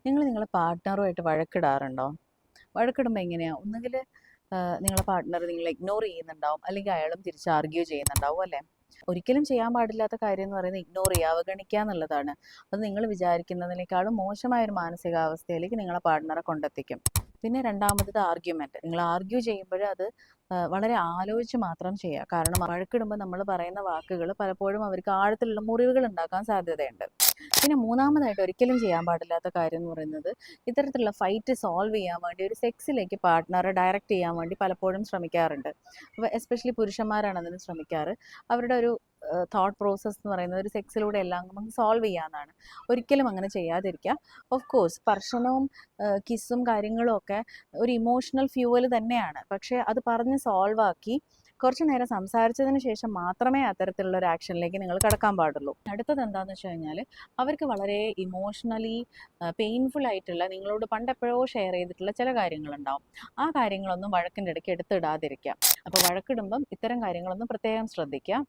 നിങ്ങൾ നിങ്ങളുടെ പാർട്ട്ണറുമായിട്ട് വഴക്കിടാറുണ്ടോ? വഴക്കിടുമ്പോൾ എങ്ങനെയാ? ഒന്നുകിൽ നിങ്ങളുടെ പാർട്ട്ണർ നിങ്ങളെ ഇഗ്നോർ ചെയ്യുന്നുണ്ടാവും, അല്ലെങ്കിൽ അയാളും തിരിച്ച് ആർഗ്യൂ ചെയ്യുന്നുണ്ടാവും അല്ലേ? ഒരിക്കലും ചെയ്യാൻ പാടില്ലാത്ത കാര്യം എന്ന് പറയുന്നത് ഇഗ്നോർ ചെയ്യുക, അവഗണിക്കുക എന്നുള്ളതാണ്. അത് നിങ്ങൾ വിചാരിക്കുന്നതിനേക്കാളും മോശമായ ഒരു മാനസികാവസ്ഥയിലേക്ക് നിങ്ങളെ പാർട്ട്ണറെ കൊണ്ടെത്തിക്കും. പിന്നെ രണ്ടാമത്തത് ആർഗ്യുമെന്റ്. നിങ്ങൾ ആർഗ്യൂ ചെയ്യുമ്പോൾ അത് വളരെ ആലോചിച്ച് മാത്രം ചെയ്യുക. കാരണം വഴക്കിടുമ്പോൾ നമ്മൾ പറയുന്ന വാക്കുകൾ പലപ്പോഴും അവർക്ക് ആഴത്തിലുള്ള മുറിവുകൾ ഉണ്ടാക്കാൻ സാധ്യതയുണ്ട്. പിന്നെ മൂന്നാമതായിട്ട് ഒരിക്കലും ചെയ്യാൻ പാടില്ലാത്ത കാര്യം എന്ന് പറയുന്നത് ഇത്തരത്തിലുള്ള ഫൈറ്റ് സോൾവ് ചെയ്യാൻ വേണ്ടി ഒരു സെക്സിലേക്ക് പാർട്ട്ണറെ ഡയറക്റ്റ് ചെയ്യാൻ വേണ്ടി പലപ്പോഴും ശ്രമിക്കാറുണ്ട്. അപ്പോൾ എസ്പെഷ്യലി പുരുഷന്മാരാണ് അതിന് ശ്രമിക്കാറ്. അവരുടെ ഒരു തോട്ട് പ്രോസസ്സ് എന്ന് പറയുന്നത് ഒരു സെക്സിലൂടെ എല്ലാം നമുക്ക് സോൾവ് ചെയ്യാമെന്നാണ്. ഒരിക്കലും അങ്ങനെ ചെയ്യാതിരിക്കുക. ഓഫ് കോഴ്സ് സ്പർശനവും കിസ്സും കാര്യങ്ങളും ഒക്കെ ഒരു ഇമോഷണൽ ഫ്യൂവൽ തന്നെയാണ്. പക്ഷേ അത് പറഞ്ഞ് സോൾവ് ആക്കി കുറച്ച് നേരം സംസാരിച്ചതിന് ശേഷം മാത്രമേ അത്തരത്തിലുള്ള ഒരു ആക്ഷനിലേക്ക് നിങ്ങൾ കടക്കാൻ പാടുള്ളൂ. അടുത്തത് എന്താണെന്ന് വെച്ച് കഴിഞ്ഞാൽ അവർക്ക് വളരെ ഇമോഷണലി പെയിൻഫുൾ ആയിട്ടുള്ള നിങ്ങളോട് പണ്ടെപ്പോഴോ ഷെയർ ചെയ്തിട്ടുള്ള ചില കാര്യങ്ങളുണ്ടാവും. ആ കാര്യങ്ങളൊന്നും വഴക്കിൻ്റെ ഇടയ്ക്ക് എടുത്തിടാതിരിക്കുക. അപ്പോൾ വഴക്കിടുമ്പം ഇത്തരം കാര്യങ്ങളൊന്നും പ്രത്യേകം ശ്രദ്ധിക്കുക.